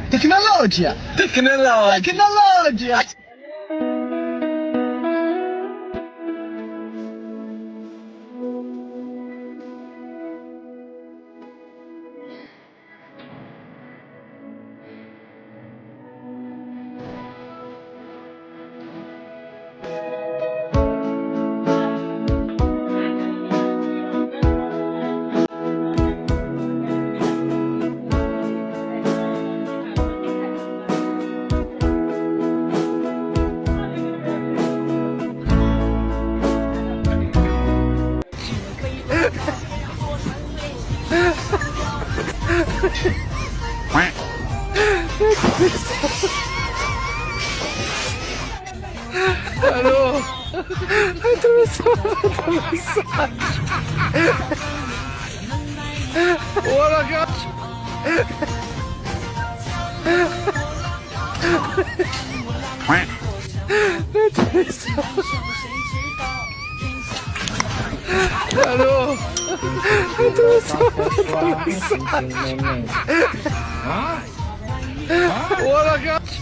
Tecnologia! Tecnologia! Alô? Atravessar. Olha, gato. Alô? Atravessar. Olha, gato.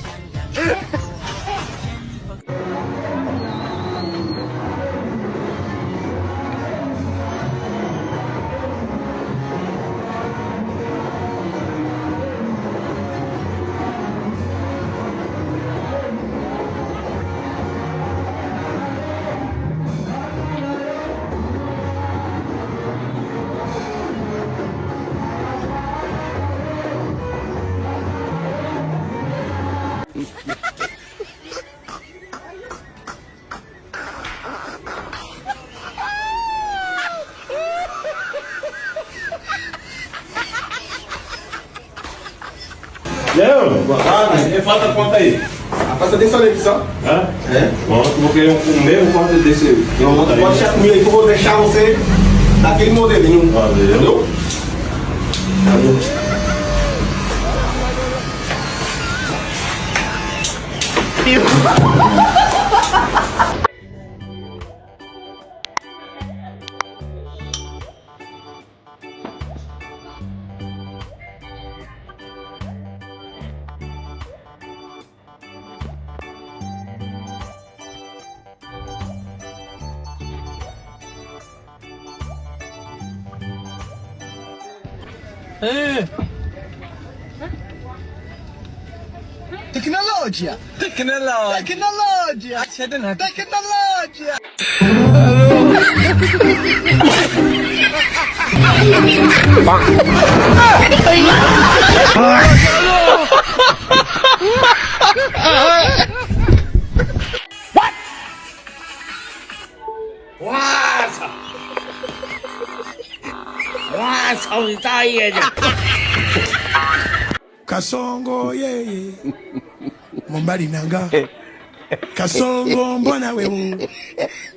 Falta quanto aí? A pasta desse olha aqui só. É? Pronto, vou querer um mesmo quanto desse. Não, pode deixar comigo aí que eu vou deixar você daquele modelinho. Valeu. Entendeu? Tecnologia! Tecnologia! Tecnologia! What? Wasa! Wasa, utaye. Kasongo yeye Mombali nanga Kasongo mbona wewe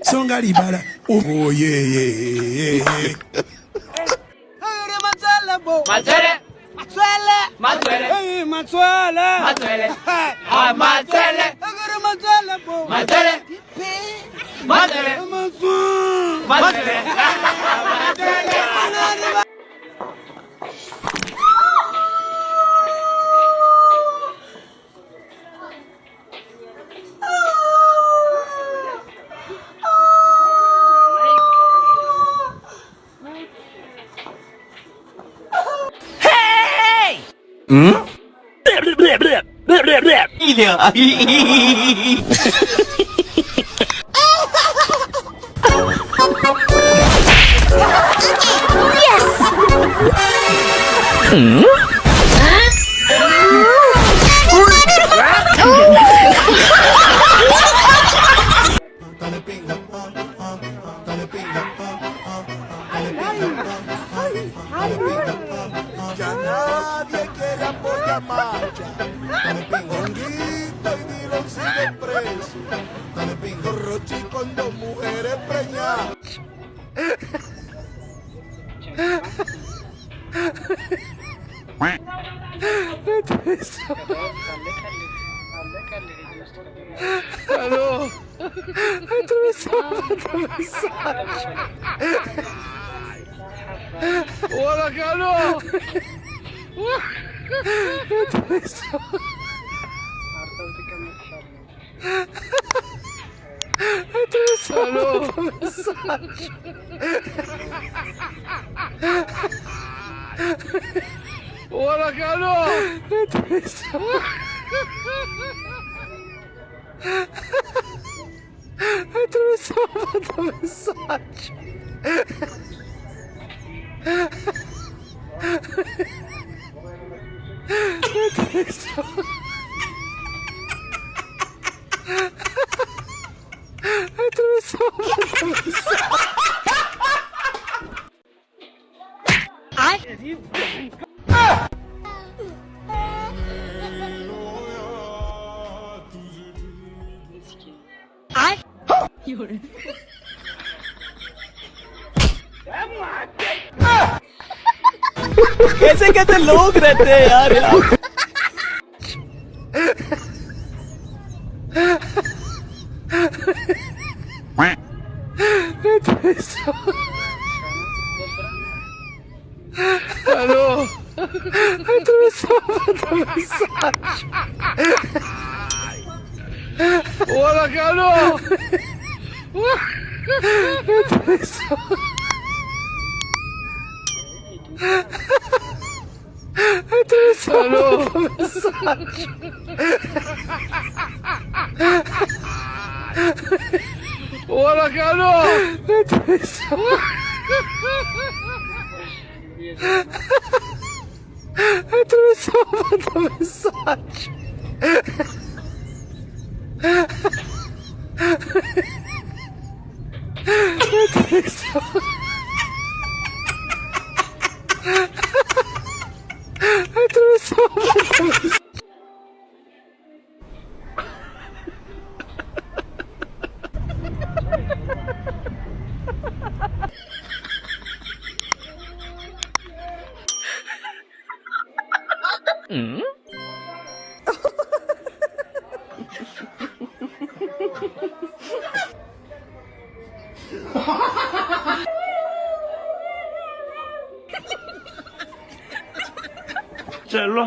Songa libala Oh yeye Matwele! Matwele! Hey, Matwele! Matwele! Ah, Matwele! Matwele! Matwele! Matwele! Matwele! Ya nadie quiere apoyar marcha. Dale pingonguito y dilo sigue preso. Dale pingo rochi con dos mujeres preñadas. الو ولك الو ولك الو कैसे कैसे लोग रहते हैं यार الو ولك الو ولك الو चलो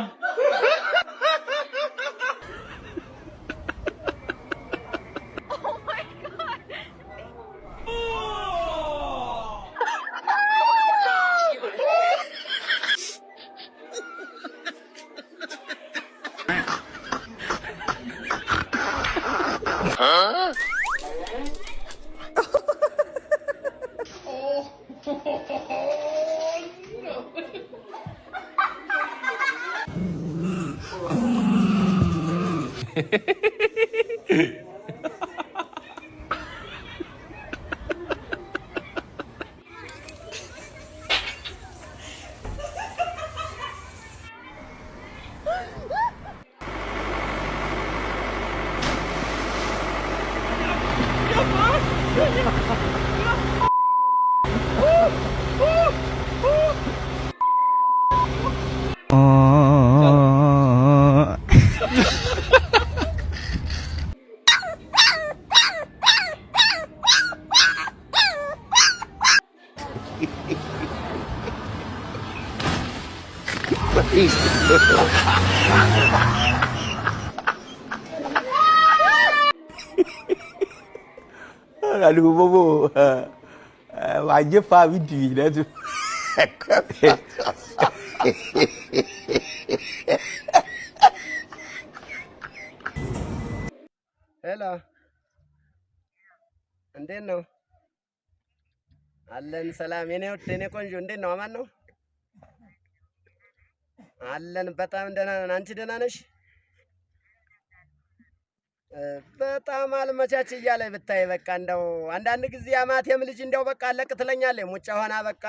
Aduh bobo, wajib pak video dah tu. Hello. እንዴት ነው? አለን ሰላም የኔ ወድ የኔ ቆንጆ እንዴት ነው? አማን ነው? አለን በጣም ደህና ነን። አንቺ ደህና ነሽ? በጣም አልመቻች እያለ ብታይ በቃ እንደው አንዳንድ ጊዜ አማቴም ልጅ እንደው በቃ አለቅ ትለኛለች። ሙጫ ሆና በቃ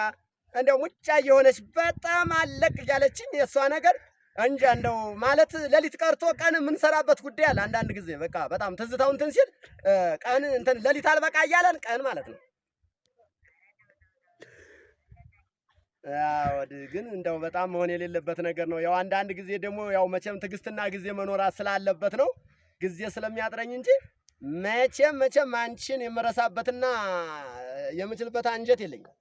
እንደው ሙጫ እየሆነች በጣም አለቅ እያለችኝ የሷ ነገር እንጃ እንደው ማለት ሌሊት ቀርቶ ቀን የምንሰራበት ጉዳይ አለ። አንዳንድ ጊዜ በቃ በጣም ትዝታው እንትን ሲል ቀን እንትን ሌሊት አልበቃ እያለን ቀን ማለት ነው። አወድ ግን እንደው በጣም መሆን የሌለበት ነገር ነው። ያው አንዳንድ ጊዜ ደግሞ ያው መቼም ትዕግስትና ጊዜ መኖር ስላለበት ነው ጊዜ ስለሚያጥረኝ እንጂ መቼም አንቺን የምረሳበትና የምችልበት አንጀት የለኝም።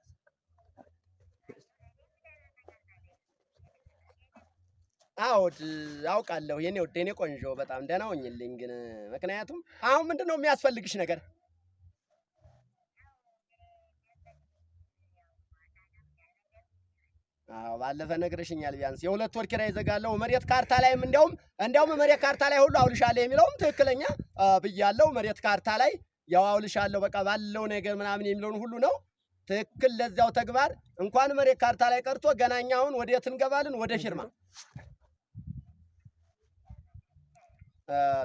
አዎድ አውቃለሁ የኔ ወደ የኔ ቆንጆ በጣም ደህና ሆኝልኝ። ግን ምክንያቱም አሁን ምንድነው የሚያስፈልግሽ ነገር? አዎ ባለፈ ነግረሽኛል። ቢያንስ የሁለት ወር ኪራይ ይዘጋለሁ መሬት ካርታ ላይም እንዲያውም መሬት ካርታ ላይ ሁሉ አውልሻለሁ የሚለውም ትክክለኛ ብያለሁ። መሬት ካርታ ላይ ያው አውልሻለሁ በቃ ባለው ነገር ምናምን የሚለውን ሁሉ ነው ትክክል። ለዚያው ተግባር እንኳን መሬት ካርታ ላይ ቀርቶ ገናኛውን ወዴት እንገባለን? ወደ ፊርማ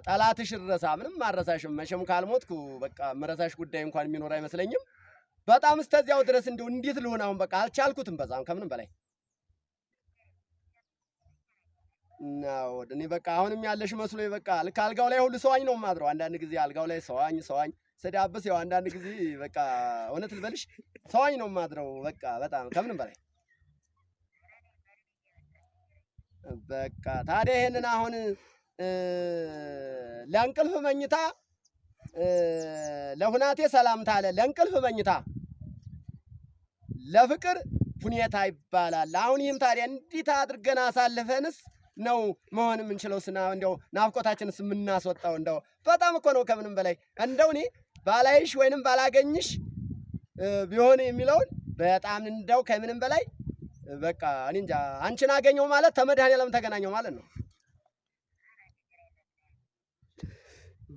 ጠላትሽ ረሳ ምንም አረሳሽም። መቼም ካልሞትኩ በቃ መረሳሽ ጉዳይ እንኳን የሚኖር አይመስለኝም። በጣም እስተዚያው ድረስ እንደው እንዴት ልሆን አሁን በቃ አልቻልኩትም። በዛም ከምንም በላይ ነው እኔ በቃ አሁንም ያለሽ መስሎኝ በቃ ልክ አልጋው ላይ ሁሉ ሰዋኝ ነው ማድረው። አንዳንድ ጊዜ አልጋው ላይ ሰዋኝ ስዳብስ ያው አንዳንድ ጊዜ በቃ እውነት ልበልሽ ሰዋኝ ነው ማድረው። በቃ በጣም ከምንም በላይ በቃ ታዲያ ይሄንን አሁን ለእንቅልፍ መኝታ ለሁናቴ ሰላምታ አለ ለእንቅልፍ መኝታ ለፍቅር ሁኔታ ይባላል። አሁን ይህን ታዲያ እንዴት አድርገን አሳልፈንስ ነው መሆን የምንችለው? እንደው ናፍቆታችንስ የምናስወጣው እንደው በጣም እኮ ነው ከምንም በላይ እንደው እኔ ባላይሽ ወይንም ባላገኝሽ ቢሆን የሚለውን በጣም እንደው ከምንም በላይ በቃ እኔ እንጃ አንቺን አገኘው ማለት ተመድኃኔዓለም ተገናኘው ማለት ነው።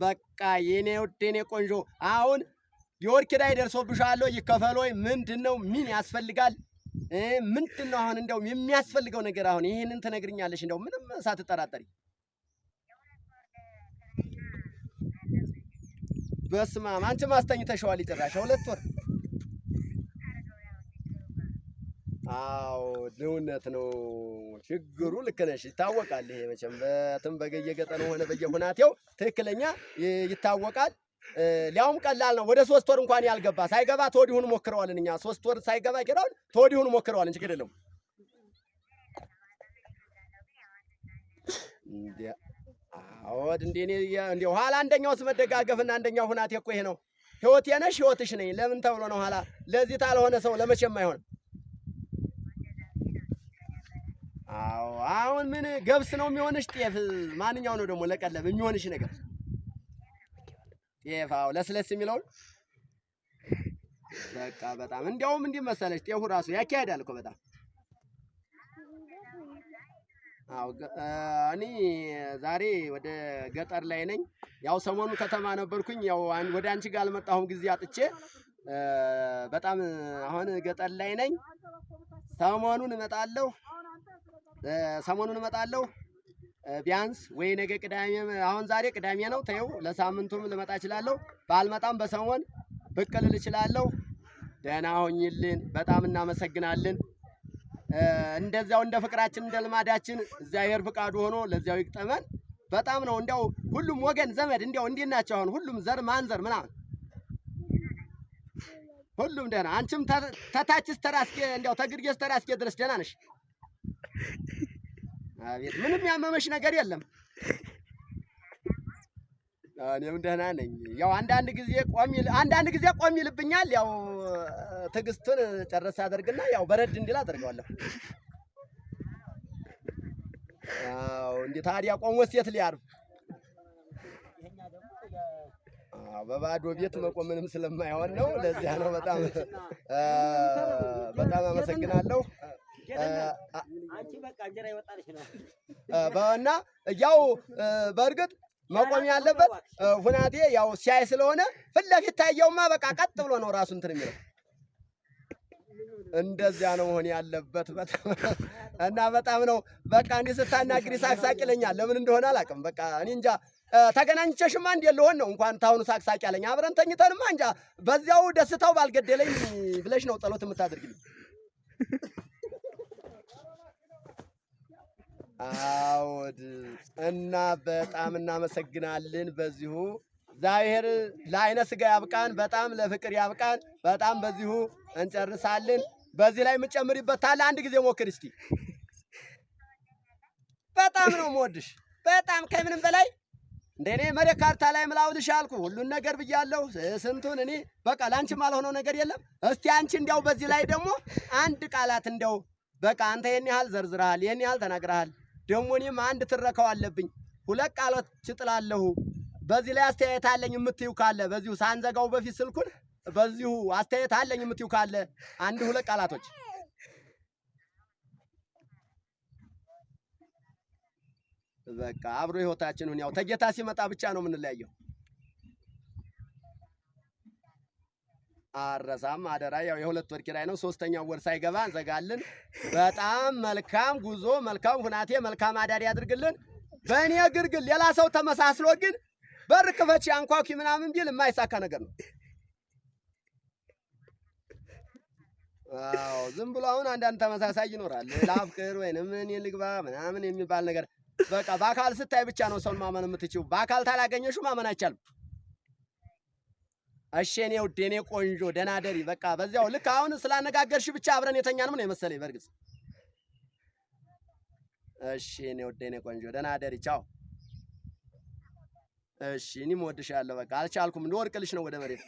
በቃ የኔ ውድ የኔ ቆንጆ አሁን የወር ኪራይ ደርሶብሻል ይከፈል ወይ ምንድነው? ምን ያስፈልጋል? ምንድነው አሁን እንደው የሚያስፈልገው ነገር አሁን ይሄንን ትነግሪኛለሽ እንደው ምንም ሳትጠራጠሪ። በስመ አብ አንቺ ማስተኝተሽዋል ይጭራሽ 2 ወር። አዎ እውነት ነው ችግሩ ልክ ነሽ ይታወቃል። ይሄ መቼም በትም በየገጠሩ ሆነ በየሁናቴው ትክክለኛ ይታወቃል። ሊያውም ቀላል ነው። ወደ 3 ወር እንኳን ያልገባ ሳይገባ ተወዲሁን ሞክረዋልን እኛ 3 ወር ሳይገባ ጌራውን ተወዲሁን ሞክረዋልን ችግር የለውም። አዎድ እንደኔ እንደው ኋላ አንደኛውስ መደጋገፍና አንደኛው ሁናቴ እኮ ይሄ ነው። ህይወቴ ነሽ ህይወትሽ ነኝ ለምን ተብሎ ነው ኋላ ለዚህ ታልሆነ ሰው ለመቼም አይሆንም። አዎ አሁን ምን ገብስ ነው የሚሆንሽ? ጤፍ ማንኛው ነው ደግሞ ለቀለብ የሚሆንሽ ነገር? ጤፍ አዎ ለስለስ የሚለውን በቃ በጣም እንዲያውም እንዲህ መሰለሽ ጤፉ ራሱ ያካሄዳል እኮ በጣም። አዎ እኔ ዛሬ ወደ ገጠር ላይ ነኝ። ያው ሰሞኑ ከተማ ነበርኩኝ። ያው ወደ አንቺ ጋር አልመጣሁም ጊዜ አጥቼ በጣም አሁን ገጠር ላይ ነኝ። ሰሞኑን እመጣለሁ ቢያንስ ወይ ነገ ቅዳሜ አሁን ዛሬ ቅዳሜ ነው ተይው ለሳምንቱም ልመጣ እችላለሁ። ባልመጣም በሰሞን ብቅ ልል እችላለሁ። ደህና ሆኝልን። በጣም እናመሰግናለን። እንደዚያው እንደ ፍቅራችን እንደ ልማዳችን እግዚአብሔር ፍቃዱ ሆኖ ለዚያው ይቅጠመን። በጣም ነው እንዲያው ሁሉም ወገን ዘመድ እንዲያው እንዴት ናቸው አሁን ሁሉም ዘር ማንዘር ምናምን ሁሉም ደህና። አንቺም ተታችስ ተራስኬ እንዲያው ተግርጌስ ተራስኬ ድረስ ደህና ነሽ? አቤት ምንም ያመመሽ ነገር የለም? እኔም ደህና ነኝ። ያው አንዳንድ ጊዜ ቆም ይልብኛል። ያው ትዕግስቱን ጨርስ አደርግና ያው በረድ እንዲል አደርገዋለሁ። አዎ እንዴ ታዲያ ቆሞስ የት ሊያርፍ? በባዶ ቤት መቆም ምንም ስለማይሆን ነው። ለዚያ ነው። በጣም አመሰግናለሁ። አንቺ በቃ እንጀራ ይወጣልሽ ነው እና ያው በእርግጥ መቆም ያለበት ሁናቴ ያው ሲያይ ስለሆነ ፊት ለፊት ታየውማ በቃ ቀጥ ብሎ ነው ራሱ እንትን የሚለው። እንደዚያ ነው መሆን ያለበት። እና በጣም ነው በቃ እንዲህ ስታናግሪ ሳቅሳቅ ይለኛል። ለምን እንደሆነ አላውቅም። በቃ እኔ እንጃ ተገናኝቼሽማ እንዴት ልሆን ነው እንኳን ታሁኑ ሳቅሳቅ ያለኝ። አብረን ተኝተንማ እንጃ በዚያው ደስታው ባልገደለኝ ብለሽ ነው ጸሎት የምታደርግልኝ። አዎድ እና በጣም እናመሰግናለን። በዚሁ እግዚአብሔር ለዓይነ ሥጋ ያብቃን፣ በጣም ለፍቅር ያብቃን። በጣም በዚሁ እንጨርሳለን። በዚህ ላይ የምጨምሪበት ታለ አንድ ጊዜ ሞክር እስቲ። በጣም ነው የምወድሽ በጣም ከምንም በላይ እንደኔ መሬት ካርታ ላይ ምላውልሽ አልኩ ሁሉን ነገር ብያለሁ። ስንቱን እኔ በቃ ላንቺ ማልሆነው ነገር የለም። እስቲ አንቺ እንዲያው በዚህ ላይ ደግሞ አንድ ቃላት እንዲያው በቃ አንተ የኔ ያህል ዘርዝረሃል የኔ ያህል ተናግረሃል። ደግሞ እኔም አንድ ትረከው አለብኝ 2 ቃላት እጥላለሁ። በዚህ ላይ አስተያየት አለኝ የምትዩ ካለ በዚሁ ሳንዘጋው በፊት ስልኩን በዚሁ አስተያየት አለኝ የምትዩ ካለ 1-2 ቃላቶች በቃ አብሮ ህይወታችንን ያው ተጌታ ሲመጣ ብቻ ነው የምንለያየው። አረሳም አደራ ያው የ2 ወር ኪራይ ነው 3ኛው ወር ሳይገባ እንዘጋለን። በጣም መልካም ጉዞ መልካም ሁናቴ መልካም አዳሪ ያድርግልን። በእኔ ግርግል ሌላ ሰው ተመሳስሎ ግን በር ክፈች አንኳኩ ምናምን ቢል የማይሳካ ነገር ነው። አዎ ዝም ብሎ አሁን አንዳንድ ተመሳሳይ ይኖራል። ላፍቅር ወይንም እኔ ልግባ ምናምን የሚባል ነገር በቃ በአካል ስታይ ብቻ ነው ሰውን ማመን የምትችይው። በአካል ታላገኘሽው ማመን አይቻልም። እሺ እኔ ውድ እኔ ቆንጆ ደህና ደሪ በቃ በዚያው ልክ አሁን ስላነጋገርሽ ብቻ አብረን የተኛን ምን የመሰለኝ በርግጥ። እሺ እኔ ውድ እኔ ቆንጆ ደህና ደሪ ቻው። እሺ እኔም እወድሻለሁ በቃ አልቻልኩም እንደወርቅልሽ ነው ወደ መሬት።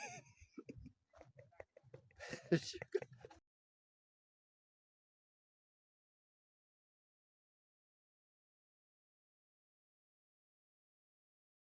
እሺ